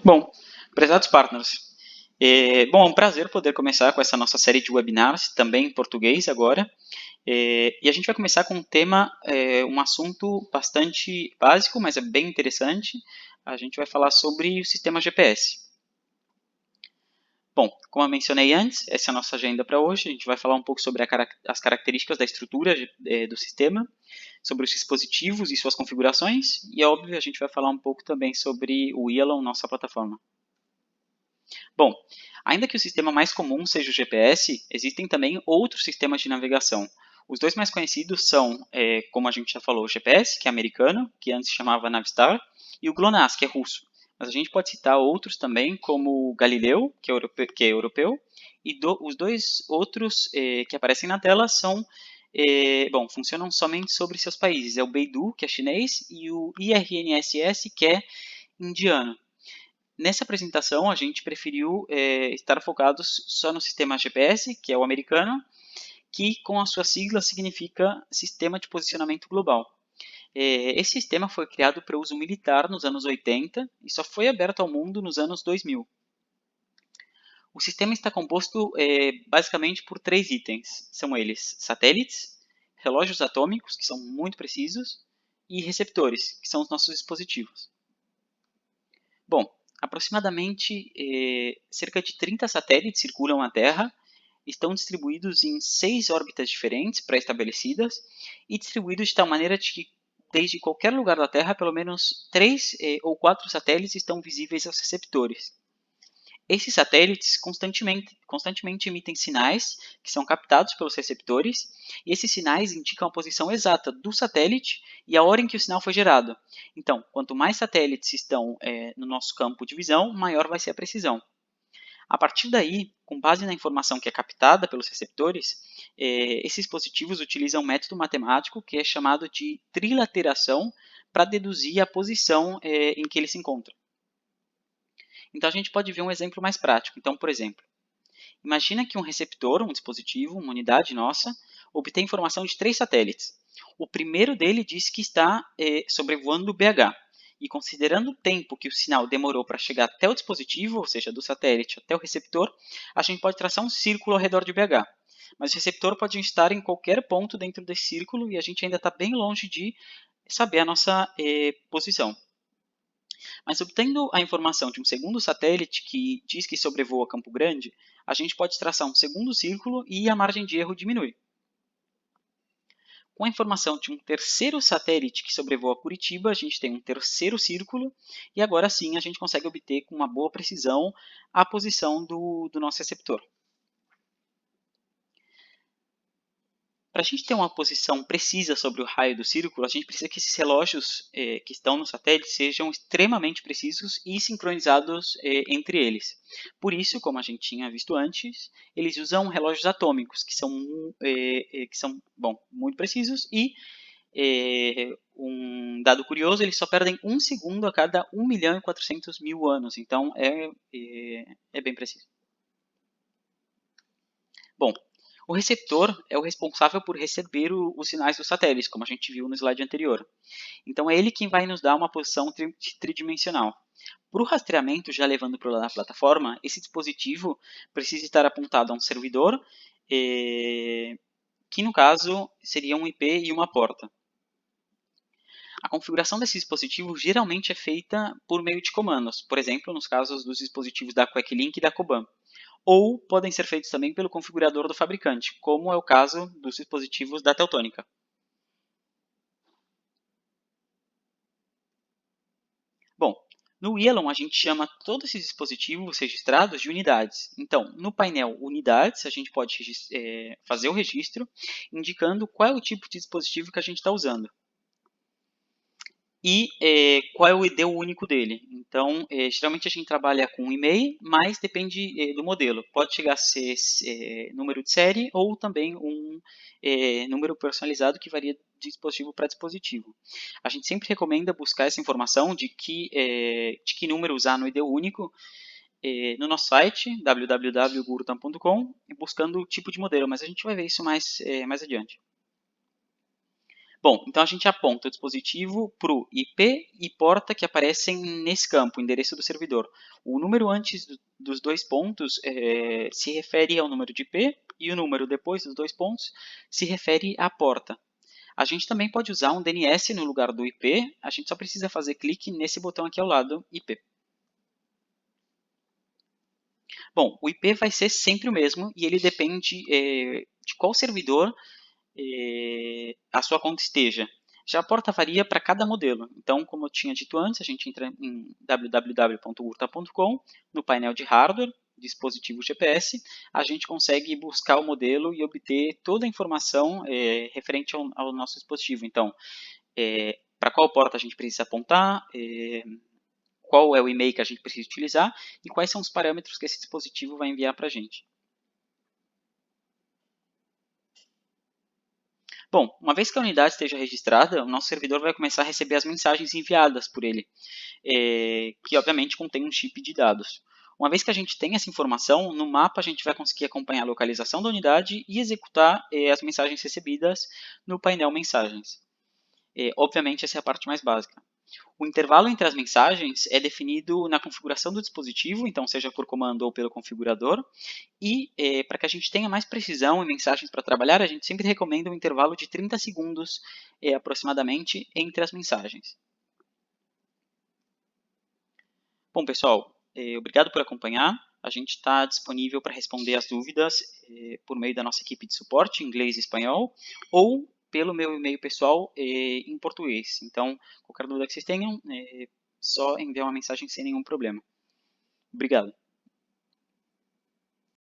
Bom, prezados partners, é um prazer poder começar com essa nossa série de webinars, também em português agora. E a gente vai começar com um tema, um assunto bastante básico, mas é bem interessante. A gente vai falar sobre o sistema GPS. Bom, como eu mencionei antes, essa é a nossa agenda para hoje. A gente vai falar um pouco sobre as características da estrutura do sistema, sobre os dispositivos e suas configurações, e, é óbvio, a gente vai falar um pouco também sobre o Elon, nossa plataforma. Bom, ainda que o sistema mais comum seja o GPS, existem também outros sistemas de navegação. Os dois mais conhecidos são, como a gente já falou, o GPS, que é americano, que antes se chamava Navistar, e o GLONASS, que é russo. Mas a gente pode citar outros também, como o Galileu, que é europeu, e os dois outros que aparecem na tela são, funcionam somente sobre seus países. É o Beidou, que é chinês, e o IRNSS, que é indiano. Nessa apresentação, a gente preferiu estar focados só no sistema GPS, que é o americano, que com a sua sigla significa Sistema de Posicionamento Global. Esse sistema foi criado para uso militar nos anos 80 e só foi aberto ao mundo nos anos 2000. O sistema está composto basicamente por 3 itens. São eles satélites, relógios atômicos, que são muito precisos, e receptores, que são os nossos dispositivos. Bom, aproximadamente cerca de 30 satélites circulam a Terra, estão distribuídos em 6 órbitas diferentes pré-estabelecidas e distribuídos de tal maneira que desde qualquer lugar da Terra, pelo menos 3 ou 4 satélites estão visíveis aos receptores. Esses satélites constantemente emitem sinais que são captados pelos receptores, e esses sinais indicam a posição exata do satélite e a hora em que o sinal foi gerado. Então, quanto mais satélites estão no nosso campo de visão, maior vai ser a precisão. A partir daí, com base na informação que é captada pelos receptores, esses dispositivos utilizam um método matemático que é chamado de trilateração para deduzir a posição em que ele se encontra. Então, a gente pode ver um exemplo mais prático. Então, por exemplo, imagina que um receptor, um dispositivo, uma unidade nossa, obtém informação de 3 satélites. O primeiro dele diz que está sobrevoando o BH. E considerando o tempo que o sinal demorou para chegar até o dispositivo, ou seja, do satélite até o receptor, a gente pode traçar um círculo ao redor de BH. Mas o receptor pode estar em qualquer ponto dentro desse círculo e a gente ainda está bem longe de saber a nossa posição. Mas obtendo a informação de um segundo satélite que diz que sobrevoa Campo Grande, a gente pode traçar um segundo círculo e a margem de erro diminui. Com a informação de um terceiro satélite que sobrevoa Curitiba, a gente tem um terceiro círculo e agora sim a gente consegue obter com uma boa precisão a posição do nosso receptor. Para a gente ter uma posição precisa sobre o raio do círculo, a gente precisa que esses relógios que estão no satélite sejam extremamente precisos e sincronizados entre eles. Por isso, como a gente tinha visto antes, eles usam relógios atômicos, que são muito precisos e, um dado curioso, eles só perdem 1 segundo a cada 1.400.000 anos, então é bem preciso. Bom, o receptor é o responsável por receber os sinais dos satélites, como a gente viu no slide anterior. Então, é ele quem vai nos dar uma posição tridimensional. Para o rastreamento, já levando para a plataforma, esse dispositivo precisa estar apontado a um servidor, que no caso seria um IP e uma porta. A configuração desse dispositivo geralmente é feita por meio de comandos, por exemplo, nos casos dos dispositivos da QuickLink e da Coban. Ou podem ser feitos também pelo configurador do fabricante, como é o caso dos dispositivos da Teltônica. Bom, no Elon a gente chama todos esses dispositivos registrados de unidades. Então, no painel Unidades, a gente pode fazer o registro, indicando qual é o tipo de dispositivo que a gente está usando. E qual é o ID único dele. Então, geralmente a gente trabalha com e-mail, mas depende do modelo. Pode chegar a ser número de série ou também um número personalizado que varia de dispositivo para dispositivo. A gente sempre recomenda buscar essa informação de que número usar no ID único no nosso site, www.gurutam.com, buscando o tipo de modelo, mas a gente vai ver isso mais adiante. Bom, então a gente aponta o dispositivo para o IP e porta que aparecem nesse campo, o endereço do servidor. O número antes dos dois pontos se refere ao número de IP e o número depois dos dois pontos se refere à porta. A gente também pode usar um DNS no lugar do IP, a gente só precisa fazer clique nesse botão aqui ao lado, IP. Bom, o IP vai ser sempre o mesmo e ele depende de qual servidor a sua conta esteja. Já a porta varia para cada modelo. Então, como eu tinha dito antes, a gente entra em www.urta.com, no painel de hardware, dispositivo GPS, a gente consegue buscar o modelo e obter toda a informação referente ao nosso dispositivo. Então, para qual porta a gente precisa apontar, qual é o e-mail que a gente precisa utilizar e quais são os parâmetros que esse dispositivo vai enviar para a gente. Bom, uma vez que a unidade esteja registrada, o nosso servidor vai começar a receber as mensagens enviadas por ele, que obviamente contém um chip de dados. Uma vez que a gente tem essa informação, no mapa a gente vai conseguir acompanhar a localização da unidade e executar as mensagens recebidas no painel Mensagens. Obviamente essa é a parte mais básica. O intervalo entre as mensagens é definido na configuração do dispositivo, então seja por comando ou pelo configurador, e para que a gente tenha mais precisão em mensagens para trabalhar, a gente sempre recomenda um intervalo de 30 segundos aproximadamente entre as mensagens. Bom, pessoal, obrigado por acompanhar. A gente está disponível para responder as dúvidas por meio da nossa equipe de suporte em inglês e espanhol, ou pelo meu e-mail pessoal em português. Então, qualquer dúvida que vocês tenham, só enviar uma mensagem sem nenhum problema. Obrigado.